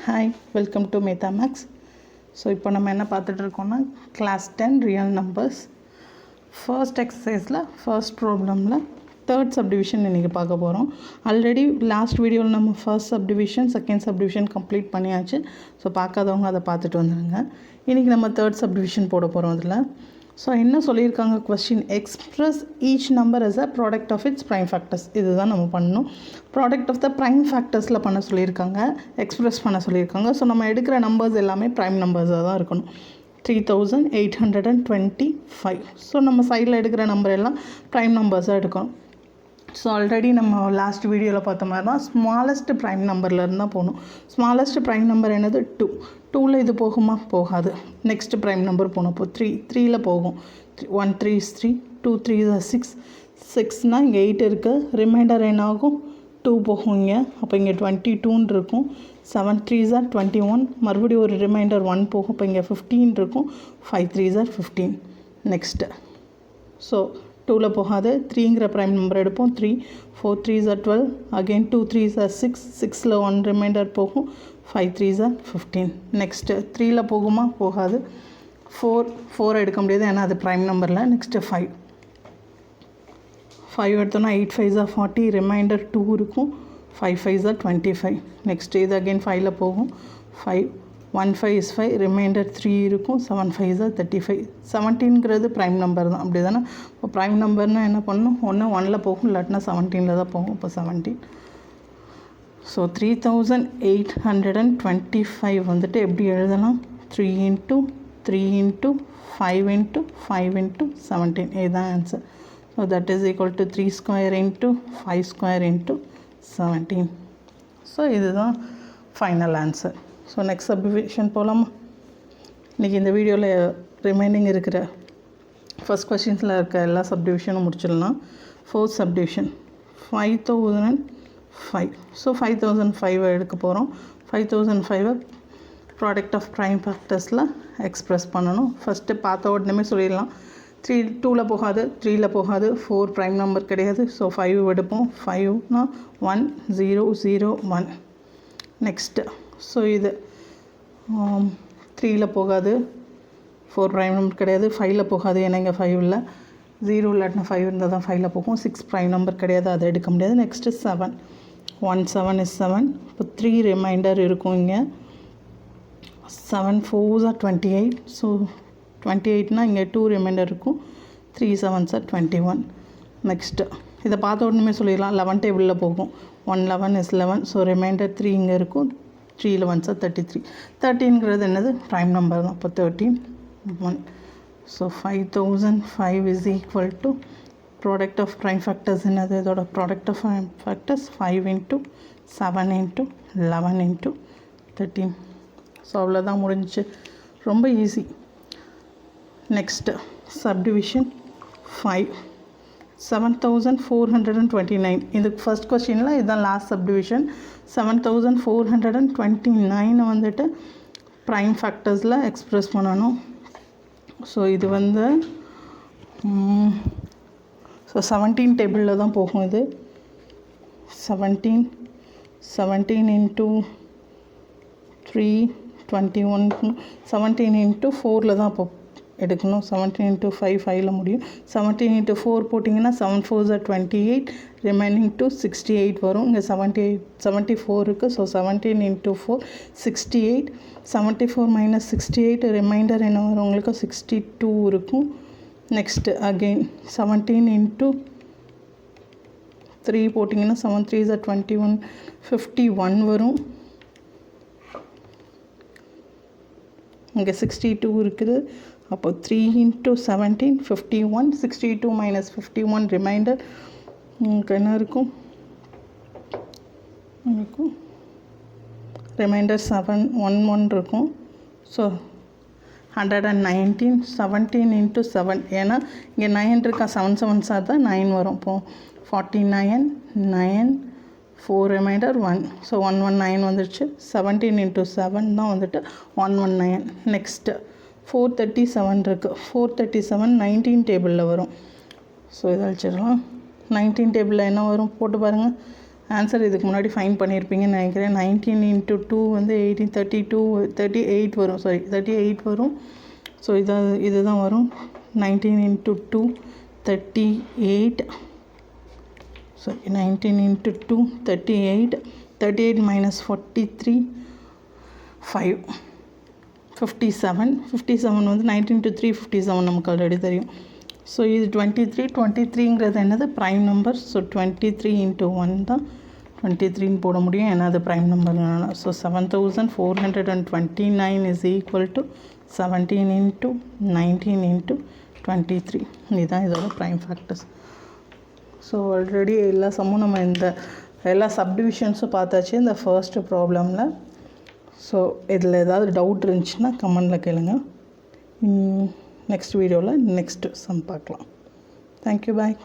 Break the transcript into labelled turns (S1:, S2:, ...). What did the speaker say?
S1: Hi, welcome to Meta Maths. So இப்போ நம்ம என்ன பார்த்துட்ருக்கோம்னா கிளாஸ் 10 ரியல் நம்பர்ஸ் ஃபர்ஸ்ட் எக்ஸசைஸில் ஃபர்ஸ்ட் ப்ராப்ளமில் தேர்ட் சப்டிவிஷன் இன்றைக்கி பார்க்க போகிறோம். ஆல்ரெடி லாஸ்ட் வீடியோவில் நம்ம first subdivision second subdivision complete பண்ணியாச்சு. ஸோ பார்க்காதவங்க அதை பார்த்துட்டு வந்துடுங்க. இன்றைக்கி நம்ம தேர்ட் சப்டிவிஷன் போட போகிறோம். அதில் ஸோ என்ன சொல்லியிருக்காங்க question, express each number as a product of its prime factors. இதுதான் நம்ம பண்ணணும். ப்ராடக்ட் ஆஃப் த ப்ரைம் ஃபேக்டர்ஸில் பண்ண சொல்லியிருக்காங்க, எக்ஸ்பிரஸ் பண்ண சொல்லியிருக்காங்க. ஸோ நம்ம எடுக்கிற நம்பர்ஸ் எல்லாமே ப்ரைம் நம்பர்ஸாக தான் இருக்கணும். 3825. ஸோ நம்ம சைடில் எடுக்கிற நம்பர் எல்லாம் ப்ரைம் நம்பர்ஸாக எடுக்கணும். ஸோ ஆல்ரெடி நம்ம லாஸ்ட் வீடியோவில் பார்த்த மாதிரி தான் ஸ்மாலஸ்ட் ப்ரைம் நம்பர்லேருந்து தான் போகணும். ஸ்மாலஸ்ட் ப்ரைம் நம்பர் என்னது 2. 2ல் இது போகுமா? போகாது. நெக்ஸ்ட்டு ப்ரைம் நம்பர் போகணும். இப்போ 3ல் போகும். 1 3 is 3, 2 3 is 6. 6னால் இங்கே 8 இருக்குது. ரிமைண்டர் என்ன ஆகும்? 2 போகும் இங்கே. அப்போ இங்கே 22 இருக்கும். 7 3 is 21. மறுபடியும் ஒரு ரிமைண்டர் 1 போகும். இப்போ இங்கே 15 இருக்கும். 5 3 is 15. நெக்ஸ்ட்டு ஸோ 2ல் போகாது. 3ங்கிற ப்ரைம் நம்பர் எடுப்போம். 3 4 3 is 12. Again 2 3 is 6. 6ல் 1 ரிமைண்டர் போகும். 5 3 is 15. நெக்ஸ்ட்டு 3ல் போகுமா? போகாது. 4 எடுக்க முடியாது, ஏன்னா அது ப்ரைம் நம்பரில். நெக்ஸ்ட்டு 5 எடுத்தோன்னா 8 5 is 40. ரிமைண்டர் 2 இருக்கும். 5 5 is 25. நெக்ஸ்ட்டு இது அகெயின் 5ல் போகும். 5 1 5 is 5. ரிமைண்டர் 3 இருக்கும். 7 5 is 35. 17ங்கிறது ப்ரைம் நம்பர் தான், அப்படி தானே? இப்போ ப்ரைம் நம்பர்னால் என்ன பண்ணணும்? ஒன்று 1ல் போகும், இல்லாட்டினா 17ல் தான் போகும். இப்போ 17. ஸோ 3825 வந்துட்டு எப்படி எழுதலாம்? 3 into 3 into 5 into 5 into 17. இதுதான் answer. So that is equal to 3 square into 5 square into 17. So இதுதான் final answer. So next subdivision போகலாமா? இன்றைக்கி இந்த வீடியோவில் ரிமைனிங் இருக்கிற ஃபஸ்ட் கொஸ்டின்ஸில் இருக்க எல்லா சப்டிவிஷனும் முடிச்சிடலாம். Fourth subdivision 5005. ஸோ 5005 எடுக்க போகிறோம். 5005 ப்ராடக்ட் ஆஃப் ப்ரைம் ஃபேக்டர்ஸில் எக்ஸ்ப்ரெஸ் பண்ணணும். ஃபஸ்ட்டு பார்த்த உடனே சொல்லிடலாம். 2ல் போகாது, 3ல் போகாது, 4 ப்ரைம் நம்பர் கிடையாது. ஸோ 5 எடுப்போம். 5னா 1 0 0 1. நெக்ஸ்ட்டு ஸோ இது 3ல் போகாது, 4 ப்ரைம் நம்பர் கிடையாது. 5ல் போகாது, ஏன்னா இங்கே 5 இல்லை. 0 இல்லாட்டினா 5 இருந்தால் தான் 5ல் போகும். 6 ப்ரைம் நம்பர் கிடையாது, அதை எடுக்க முடியாது. Next 7 1 7 is 7. இப்போ 3 ரிமைண்டர் இருக்கும் இங்கே. 7 4 is 28. ஸோ 28னால் இங்கே 2 ரிமைண்டர் இருக்கும். 3 7 is 21. நெக்ஸ்ட்டு இதை பார்த்த உடனே சொல்லிடலாம். 11 டேபிளில் போகும். 1 11 is 11. ஸோ ரிமைண்டர் 3 இங்கே இருக்கும். 3 11 is 33. 13ங்கிறது என்னது? ப்ரைம் நம்பர் தான். அப்போ 13 1. So 5005 is equal to product of prime factors என்னது? இதோட product of prime factors 5 into 7 into 11 into 13. So அவ்வளோதான், முடிஞ்சிச்சு. ரொம்ப ஈஸி. Next subdivision 5 7429. இதுக்கு ஃபஸ்ட் கொஸ்டினில் இதுதான் லாஸ்ட் சப்டிவிஷன். 7429 வந்துட்டு ப்ரைம் ஃபேக்டர்ஸில் எக்ஸ்ப்ரெஸ் பண்ணணும். ஸோ இது வந்து ஸோ 17 டேபிளில் தான் போகும். இது 17 into 3 21. 17 into 4ல் தான் இப்போ எடுக்கணும். 17 into 5 5ல் முடியும். 17 into 4 போட்டிங்கன்னா 7 4 is 28. ரிமைனிங் to 68 வரும். இங்கே 74 இருக்குது. So 17 into 4 68. 74 minus 68 ரிமைண்டர் என்ன வரும் உங்களுக்கு? 62 இருக்கும். நெக்ஸ்ட்டு அகெயின் 17 into 3 போட்டிங்கன்னா 7 3 is 21. 51 வரும். இங்கே 62 இருக்குது. அப்போ 3 into 17 51. 62 minus 51 ரிமைண்டர் என்ன இருக்கும்? ரிமைண்டர் 7 1 1 இருக்கும். ஸோ 119. 17 into 7, ஏன்னா இங்கே 9 இருக்கா. 7 7 சார் தான் 9 வரும். இப்போது 49 9 4 ரிமைண்டர் 1. ஸோ 119 வந்துடுச்சு. 17 into 7 தான் வந்துட்டு 119. நெக்ஸ்ட்டு 437 இருக்குது. 437 19 டேபிளில் வரும். ஸோ இதை அழிச்சிடலாம். 19 டேபிளில் என்ன வரும் போட்டு பாருங்கள். ஆன்சர் இதுக்கு முன்னாடி ஃபைன் பண்ணியிருப்பீங்கன்னு நினைக்கிறேன். 19 × 2 வந்து 18, 38 வரும். 38 வரும். ஸோ இதுதான் வரும். 19 × 2 38. 19 × 2 38. 38 minus 43 5 57. 57 வந்து 19 × 3 57 நமக்கு ஆல்ரெடி தெரியும். ஸோ இது 23ங்கிறது என்னது ப்ரைம் நம்பர். ஸோ 23 × 1 தான் 23ன்னு போட முடியும், ஏன்னா அது ப்ரைம் நம்பர்னால. So 7429 is equal to 17 × 19 × 23. இதுதான் இதோட ப்ரைம் ஃபேக்டர்ஸ். ஸோ ஆல்ரெடி எல்லா சம்மும் நம்ம இந்த எல்லா சப்டிவிஷன்ஸும் பார்த்தாச்சு இந்த ஃபர்ஸ்ட் ப்ராப்ளமில். ஸோ இதில் ஏதாவது டவுட் இருந்துச்சுன்னா கமெண்டில் கேளுங்க. நெக்ஸ்ட் வீடியோவில் நெக்ஸ்ட் சம் பார்க்கலாம். தேங்க்யூ, பாய்.